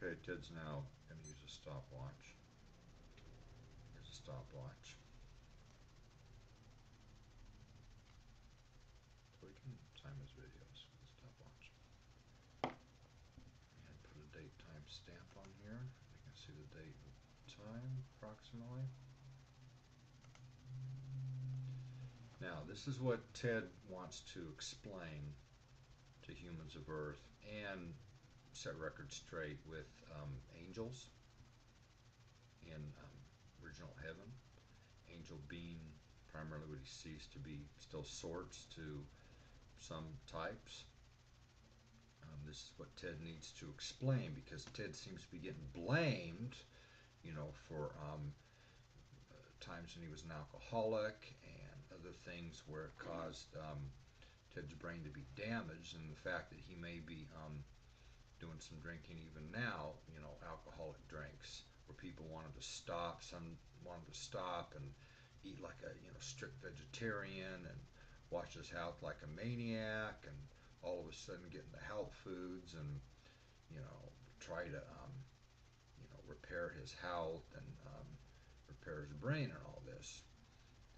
Okay, Ted's now going to use a stopwatch. Here's a stopwatch. So we can time his videos with a stopwatch. And put a date time stamp on here. You can see the date and time approximately. Now, this is what Ted wants to explain to humans of Earth and set records straight with angels in original heaven. Angel being primarily what he sees to be still sorts to some types. This is what Ted needs to explain because Ted seems to be getting blamed, for times when he was an alcoholic and other things where it caused Ted's brain to be damaged, and the fact that he may be doing some drinking even now, alcoholic drinks, where people wanted to stop, some wanted to stop and eat like a strict vegetarian and watch his health like a maniac, and all of a sudden get into health foods and try to repair his health and repair his brain and all this,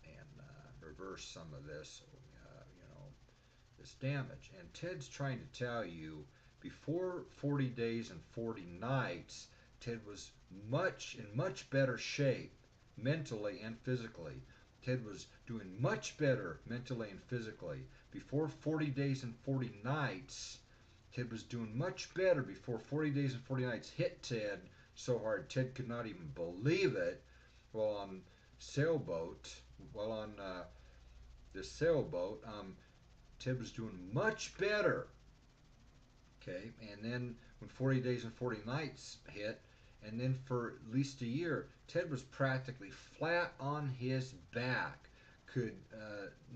and reverse some of this, this damage. And Ted's trying to tell you, before 40 days and 40 nights, Ted was in much better shape, mentally and physically. Ted was doing much better mentally and physically. Before 40 days and 40 nights, Ted was doing much better. Before 40 days and 40 nights hit Ted so hard, Ted could not even believe it. While on sailboat, while on this sailboat, Ted was doing much better. Okay, and then when 40 days and 40 nights hit, and then for at least a year, Ted was practically flat on his back, could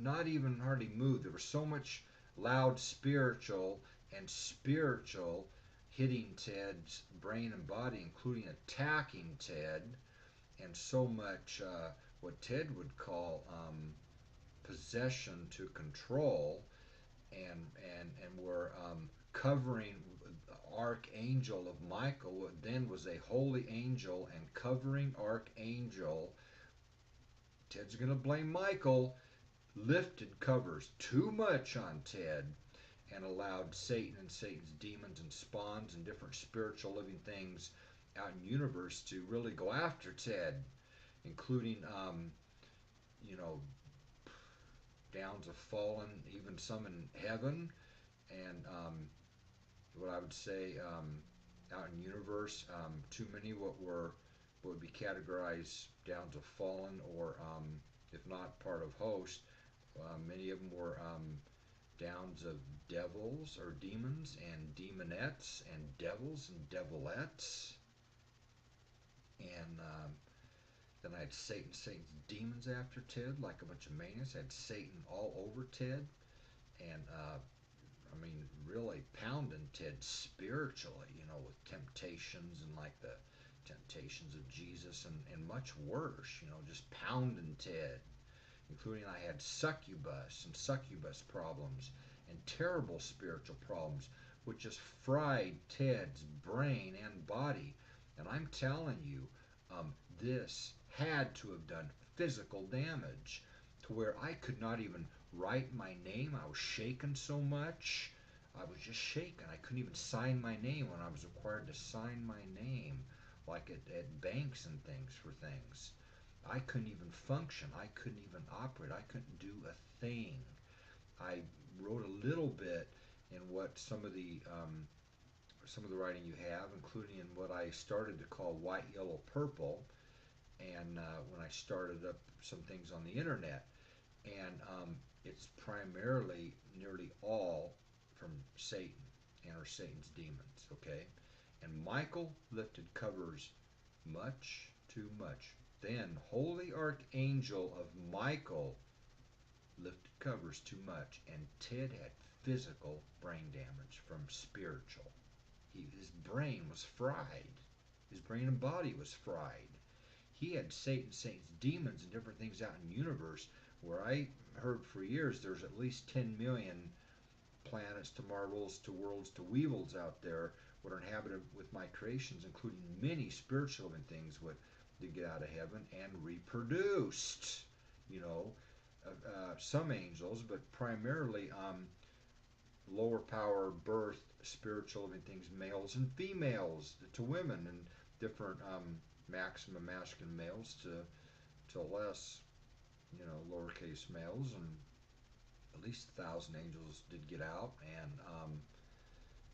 not even hardly move. There was so much loud spiritual hitting Ted's brain and body, including attacking Ted, and so much what Ted would call possession to control, and were covering archangel of Michael, what then was a holy angel and covering archangel. Ted's going to blame Michael. Lifted covers too much on Ted and allowed Satan and Satan's demons and spawns and different spiritual living things out in the universe to really go after Ted, including downs of fallen, even some in heaven, and what I would say out in the universe, too many what would be categorized downs of fallen, or if not part of host, many of them were downs of devils or demons and demonettes and devils and devillettes, and then I had Satan's demons after Ted, like a bunch of maniacs. I had Satan all over Ted, and really pounding Ted spiritually, with temptations and like the temptations of Jesus, and much worse, just pounding Ted, including I had succubus and succubus problems and terrible spiritual problems, which just fried Ted's brain and body. And I'm telling you, this had to have done physical damage to where I could not even write my name. I was shaking so much. I was just shaking. I couldn't even sign my name when I was required to sign my name, like at banks and things for things. I couldn't even function. I couldn't even operate. I couldn't do a thing. I wrote a little bit in what some of the writing you have, including in what I started to call white, yellow, purple, and when I started up some things on the internet, and it's primarily nearly all from Satan and or Satan's demons. Okay, and Michael lifted covers much too much. Then Holy Archangel of Michael lifted covers too much, and Ted had physical brain damage from spiritual. His brain was fried. His brain and body was fried. He had Satan's demons and different things out in the universe, where I heard for years there's at least 10 million planets to marvels to worlds to weevils out there, what are inhabited with my creations, including many spiritual living things, what did get out of heaven and reproduced. You know, some angels, but primarily lower power birth spiritual living things, males and females to women, and different maximum masculine males to less, lowercase males, and at least 1,000 angels did get out and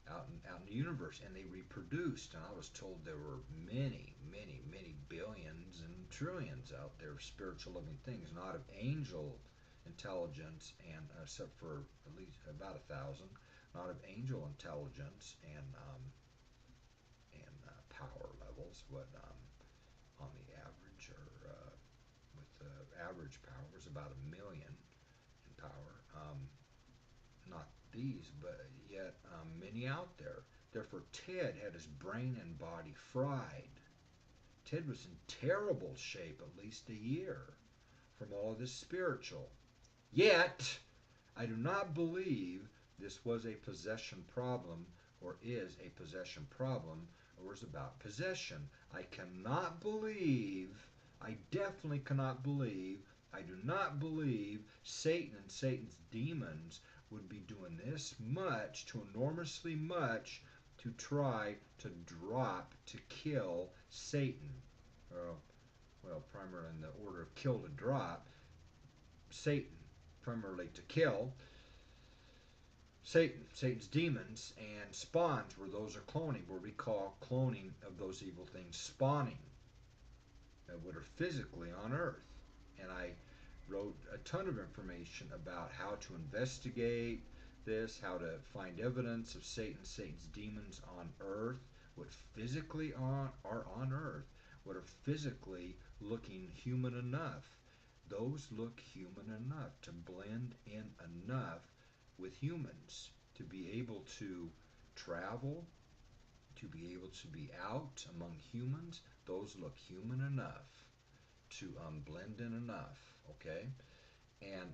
out in the universe, and they reproduced. And I was told there were many, many, many billions and trillions out there of spiritual living things, not of angel intelligence, and except for at least about 1,000, not of angel intelligence and power levels. What on the average, or with the average power was about 1 million in power. Not these, but yet many out there. Therefore, Ted had his brain and body fried. Ted was in terrible shape at least a year from all of this spiritual. Yet, I do not believe this was a possession problem, or is a possession problem, or is about possession. I cannot believe, I definitely cannot believe, I do not believe Satan and Satan's demons would be doing this much, to enormously much, to try to drop, to kill Satan. Well, primarily in the order of kill to drop. Satan, primarily to kill. Satan's demons and spawns, where those are cloning, where we call cloning of those evil things spawning, what are physically on earth. And I wrote a ton of information about how to investigate this, how to find evidence of Satan's demons on earth, what physically are on earth, what are physically looking human enough. Those look human enough, to blend in enough with humans, to be able to travel, to be able to be out among humans. Those look human enough to blend in enough, okay? And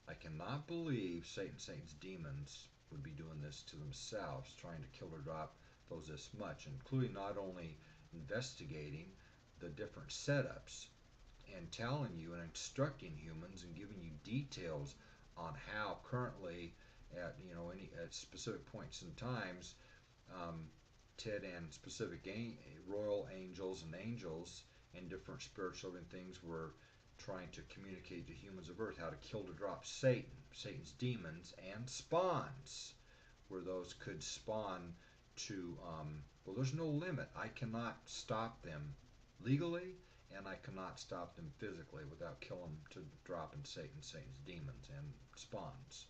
I cannot believe Satan's demons would be doing this to themselves, trying to kill or drop those this much, including not only investigating the different setups and telling you and instructing humans and giving you details on how currently at specific points in times, Ted and specific royal angels and angels and different spiritual living things were trying to communicate to humans of earth how to kill to drop Satan's demons and spawns, where those could spawn to, well, there's no limit. I cannot stop them legally, and I cannot stop them physically without killing to dropping Satan's demons and spawns.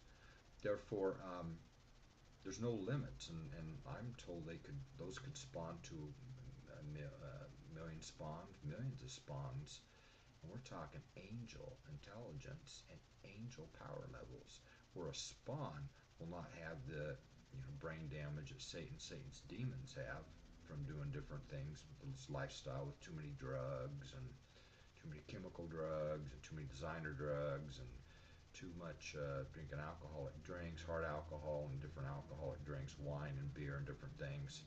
Therefore, there's no limits, and I'm told those could spawn to a million spawns, millions of spawns, and we're talking angel intelligence and angel power levels, where a spawn will not have the brain damage that Satan's demons have from doing different things with this lifestyle, with too many drugs and too many chemical drugs and too many designer drugs and too much drinking alcoholic drinks, hard alcohol and different alcoholic drinks, wine and beer and different things,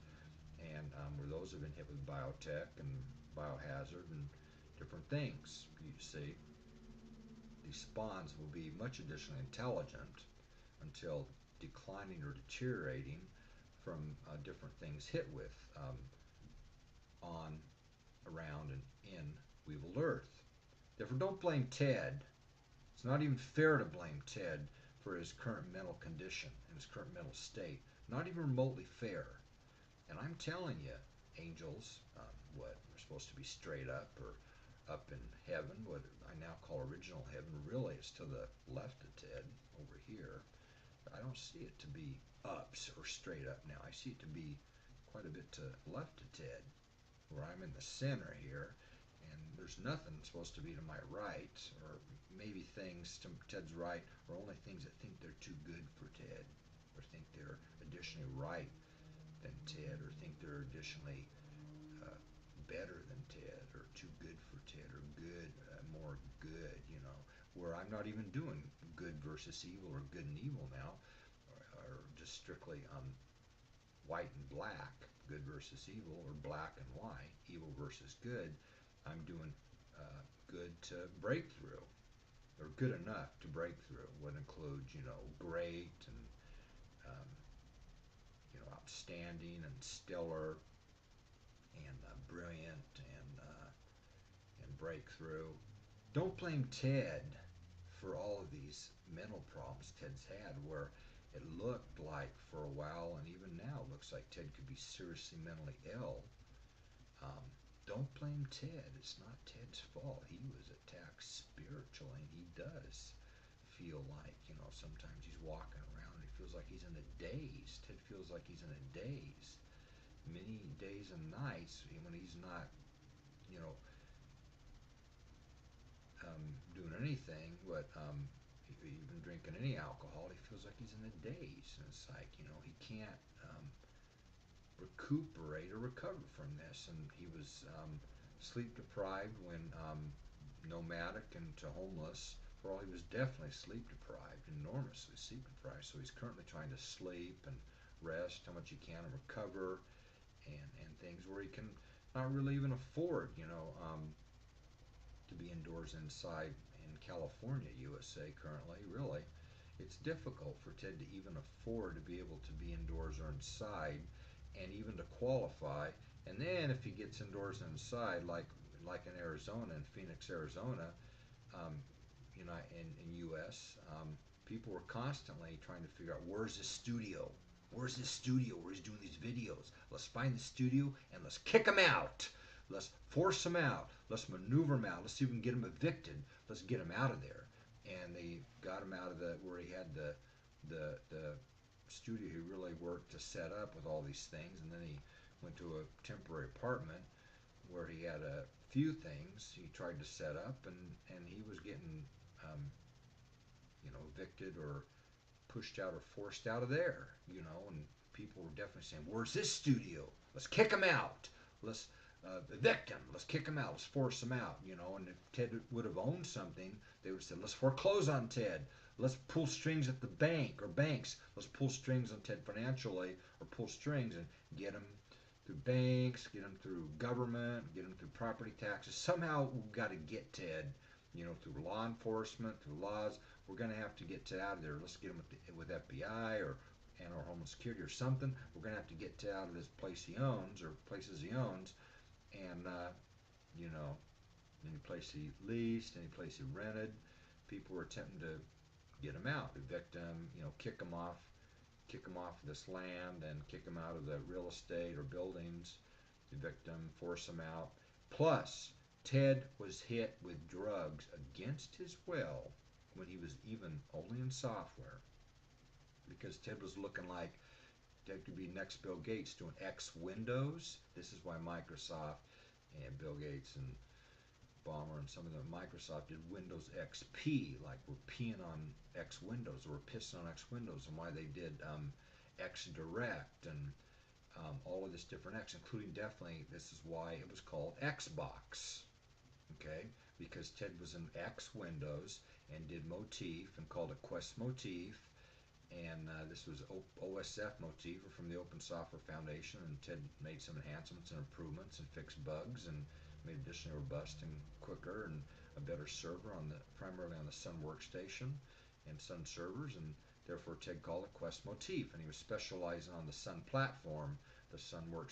and where those have been hit with biotech and biohazard and different things. You see, these spawns will be much additionally intelligent until declining or deteriorating from different things hit with on, around, and in Weevil Earth. Therefore, don't blame Ted. It's not even fair to blame Ted for his current mental condition and his current mental state. Not even remotely fair. And I'm telling you, angels, what are supposed to be straight up or up in heaven, what I now call original heaven, really is to the left of Ted over here. I don't see it to be up or straight up now. I see it to be quite a bit to the left of Ted, where I'm in the center here, and there's nothing supposed to be to my right, or maybe things to Ted's right are only things that think they're too good for Ted, or think they're additionally right than Ted, or think they're additionally better than Ted, or too good for Ted, or good, more good, where I'm not even doing good versus evil or good and evil now, or just strictly white and black, good versus evil, or black and white, evil versus good. I'm doing good to break through, or good enough to break through. Would include, great and um, outstanding and stellar and brilliant and breakthrough. Don't blame Ted for all of these mental problems Ted's had, where it looked like for a while, and even now it looks like Ted could be seriously mentally ill. Um, don't blame Ted. It's not Ted's fault. He was attacked spiritually, and he does feel like, sometimes he's walking around and he feels like he's in a daze. Ted feels like he's in a daze. Many days and nights when he's not, you know, doing anything, but even drinking any alcohol, he feels like he's in a daze. And it's like, he can't recuperate or recover from this. And he was sleep deprived when nomadic and to homeless. For all, he was definitely sleep deprived, enormously sleep deprived. So he's currently trying to sleep and rest how much he can and recover, and things where he can not really even afford, to be indoors inside in California, USA currently. Really, it's difficult for Ted to even afford to be able to be indoors or inside, and even to qualify. And then if he gets indoors and inside, like in Arizona, in Phoenix, Arizona, um, in U.S., people were constantly trying to figure out where's this studio. Where's this studio where he's doing these videos? Let's find the studio and let's kick him out. Let's force him out. Let's maneuver him out. Let's see if we can get him evicted. Let's get him out of there. And they got him out of where he had the studio he really worked to set up with all these things, and then he went to a temporary apartment where he had a few things he tried to set up, and he was getting um, evicted or pushed out or forced out of there, and people were definitely saying, "Where's this studio? Let's kick him out. Let's evict him. Let's kick him out. Let's force him out." And if Ted would have owned something, they would have said, "Let's foreclose on Ted. Let's pull strings at the bank or banks. Let's pull strings on Ted financially, or pull strings and get him through banks, get him through government, get him through property taxes. Somehow we've got to get Ted, through law enforcement, through laws. We're going to have to get Ted out of there. Let's get him with FBI or Homeland Security or something. We're going to have to get Ted out of this place he owns or places he owns, and you know, any place he leased, any place he rented. People were attempting to get him out, evict him, kick him off of this land and kick him out of the real estate or buildings, evict him, force him out. Plus, Ted was hit with drugs against his will when he was even only in software, because Ted was looking like Ted could be next Bill Gates doing X Windows. This is why Microsoft and Bill Gates and Ballmer and some of the Microsoft did Windows XP, like we're peeing on X Windows, or we're pissing on X Windows, and why they did X Direct and all of this different X, including definitely this is why it was called Xbox, okay? Because Ted was in X Windows and did Motif and called it Quest Motif, and this was OSF Motif, or from the Open Software Foundation, and Ted made some enhancements and improvements and fixed bugs and made it additionally robust and quicker and a better server primarily on the Sun workstation and Sun servers, and therefore Ted called it Quest Motif, and he was specializing on the Sun platform, the Sun workstation